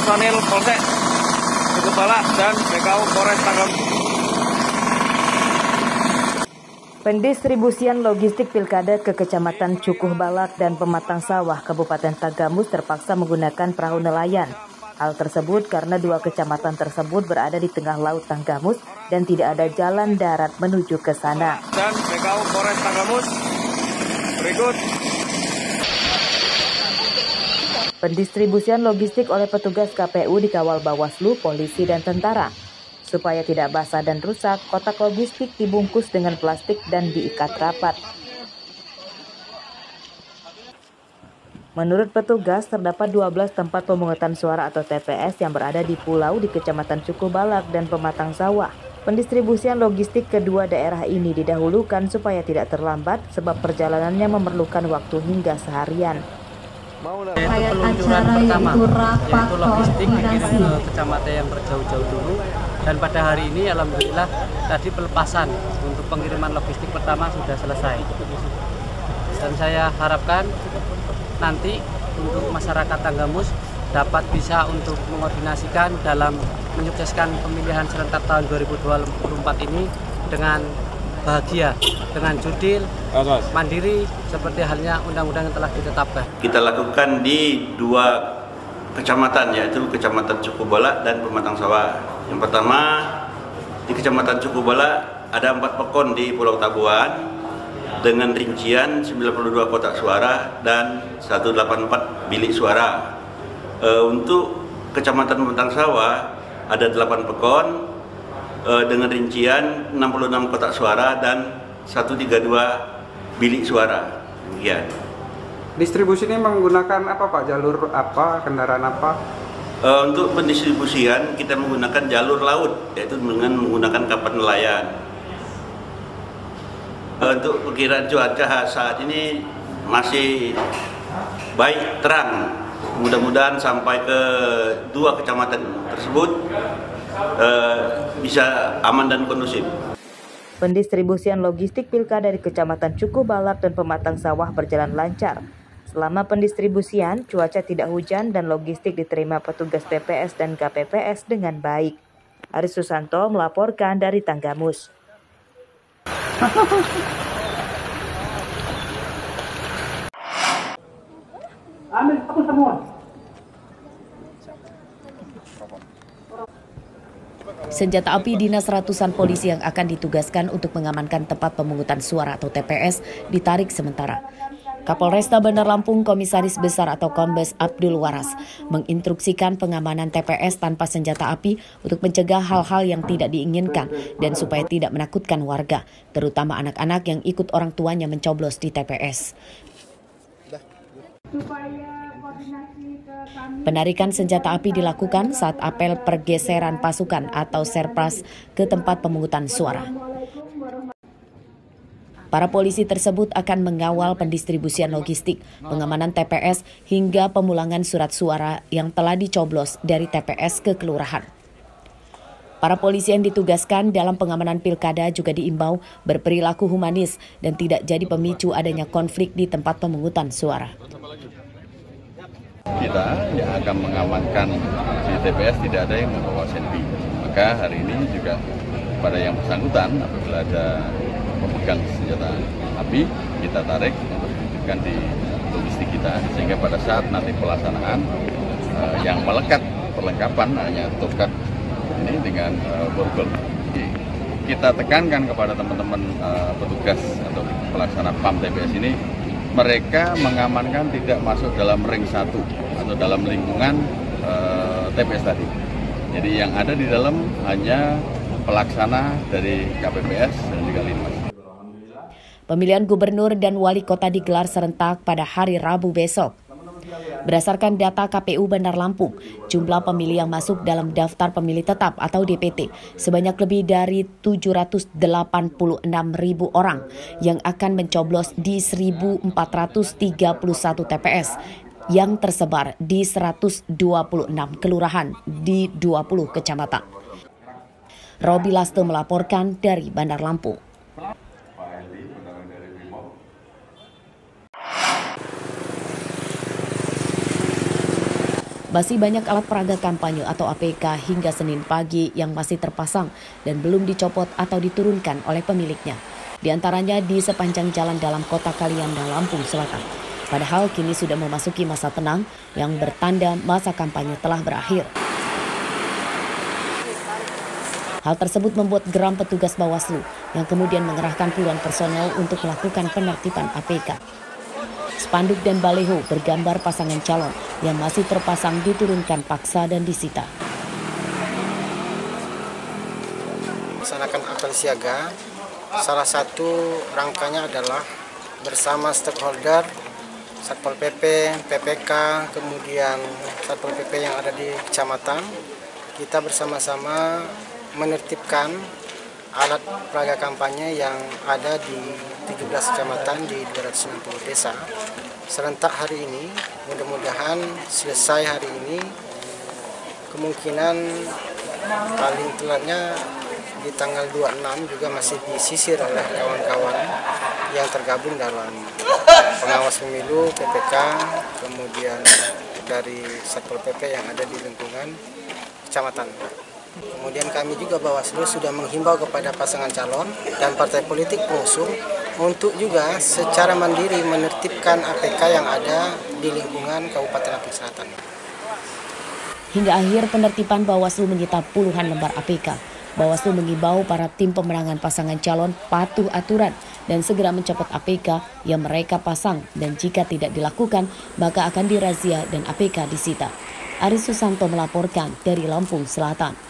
personil Polsek Cukup Balak dan PKU Polres Tanggamus. Pendistribusian logistik pilkada ke Kecamatan Cukuh Balak dan Pematang Sawah, Kabupaten Tanggamus terpaksa menggunakan perahu nelayan. Hal tersebut karena dua kecamatan tersebut berada di tengah Laut Tanggamus dan tidak ada jalan darat menuju ke sana. Dan PKU Polres Tanggamus berikut. Pendistribusian logistik oleh petugas KPU dikawal Bawaslu, polisi, dan tentara. Supaya tidak basah dan rusak, kotak logistik dibungkus dengan plastik dan diikat rapat. Menurut petugas, terdapat 12 tempat pemungutan suara atau TPS yang berada di pulau di Kecamatan Cukuh Balak dan Pematang Sawah. Pendistribusian logistik kedua daerah ini didahulukan supaya tidak terlambat sebab perjalanannya memerlukan waktu hingga seharian. Yaitu peluncuran pertama, yaitu logistik dikirim ke kecamatan yang terjauh-jauh dulu. Dan pada hari ini alhamdulillah tadi pelepasan untuk pengiriman logistik pertama sudah selesai. Dan saya harapkan nanti untuk masyarakat Tanggamus dapat bisa untuk mengoordinasikan dalam menyukseskan pemilihan serentak tahun 2024 ini dengan bahagia, dengan jurdil, mandiri, seperti halnya undang-undang yang telah ditetapkan. Kita lakukan di dua kecamatan, yaitu Kecamatan Cukuh Balak dan Pematang Sawah. Yang pertama, di Kecamatan Cukuh Balak ada 4 pekon di Pulau Tabuan dengan rincian 92 kotak suara dan 184 bilik suara. Untuk Kecamatan Pematang Sawah ada 8 pekon dengan rincian 66 kotak suara dan 132 bilik suara. Demikian. Distribusi ini menggunakan apa Pak? Jalur apa? Kendaraan apa? Untuk pendistribusian kita menggunakan jalur laut, yaitu dengan menggunakan kapal nelayan. Untuk perkiraan cuaca saat ini masih baik, terang. Mudah-mudahan sampai ke dua kecamatan tersebut bisa aman dan kondusif. Pendistribusian logistik pilkada dari Kecamatan Cukuh Balak dan Pematang Sawah berjalan lancar. Selama pendistribusian, cuaca tidak hujan dan logistik diterima petugas TPS dan KPPS dengan baik. Aris Susanto melaporkan dari Tanggamus. Senjata api dinas ratusan polisi yang akan ditugaskan untuk mengamankan tempat pemungutan suara atau TPS ditarik sementara. Kapolresta Bandar Lampung Komisaris Besar atau Kombes Abdul Waras menginstruksikan pengamanan TPS tanpa senjata api untuk mencegah hal-hal yang tidak diinginkan dan supaya tidak menakutkan warga, terutama anak-anak yang ikut orang tuanya mencoblos di TPS. Penarikan senjata api dilakukan saat apel pergeseran pasukan atau serpas ke tempat pemungutan suara. Para polisi tersebut akan mengawal pendistribusian logistik, pengamanan TPS, hingga pemulangan surat suara yang telah dicoblos dari TPS ke kelurahan. Para polisi yang ditugaskan dalam pengamanan pilkada juga diimbau berperilaku humanis dan tidak jadi pemicu adanya konflik di tempat pemungutan suara. Kita yang akan mengamankan di TPS tidak ada yang membawa senpi. Maka hari ini juga pada yang bersangkutan apabila ada pemegang senjata api, kita tarik untuk dititipkan di logistik kita, sehingga pada saat nanti pelaksanaan yang melekat perlengkapan hanya tokat ini dengan borgol. Kita tekankan kepada teman-teman petugas atau pelaksana PAM TPS ini, mereka mengamankan tidak masuk dalam ring 1 atau dalam lingkungan TPS tadi. Jadi yang ada di dalam hanya pelaksana dari KPPS dan juga Linmas. Pemilihan gubernur dan wali kota digelar serentak pada hari Rabu besok. Berdasarkan data KPU Bandar Lampung, jumlah pemilih yang masuk dalam daftar pemilih tetap atau DPT sebanyak lebih dari 786.000 orang yang akan mencoblos di 1.431 TPS yang tersebar di 126 kelurahan di 20 kecamatan. Robi Laste melaporkan dari Bandar Lampung. Masih banyak alat peraga kampanye atau APK hingga Senin pagi yang masih terpasang dan belum dicopot atau diturunkan oleh pemiliknya. Di antaranya di sepanjang jalan dalam kota Kalianda, Lampung Selatan. Padahal kini sudah memasuki masa tenang yang bertanda masa kampanye telah berakhir. Hal tersebut membuat geram petugas Bawaslu yang kemudian mengerahkan puluhan personel untuk melakukan penertiban APK. Spanduk dan baliho bergambar pasangan calon yang masih terpasang diturunkan paksa dan disita. Melaksanakan apel siaga, salah satu rangkanya adalah bersama stakeholder, Satpol PP, PPK, kemudian Satpol PP yang ada di kecamatan, kita bersama-sama menertibkan alat peraga kampanye yang ada di 17 kecamatan di 260 desa. Serentak hari ini, mudah-mudahan selesai hari ini, kemungkinan paling telatnya di tanggal 26 juga masih disisir oleh kawan-kawan yang tergabung dalam pengawas pemilu, PPK, kemudian dari Satpol PP yang ada di lingkungan kecamatan. Kemudian kami juga Bawaslu sudah menghimbau kepada pasangan calon dan partai politik pengusung untuk juga secara mandiri menertibkan APK yang ada di lingkungan Kabupaten Lampung Selatan. Hingga akhir penertiban, Bawaslu menyita puluhan lembar APK. Bawaslu mengimbau para tim pemenangan pasangan calon patuh aturan dan segera mencopot APK yang mereka pasang, dan jika tidak dilakukan maka akan dirazia dan APK disita. Aris Susanto melaporkan dari Lampung Selatan.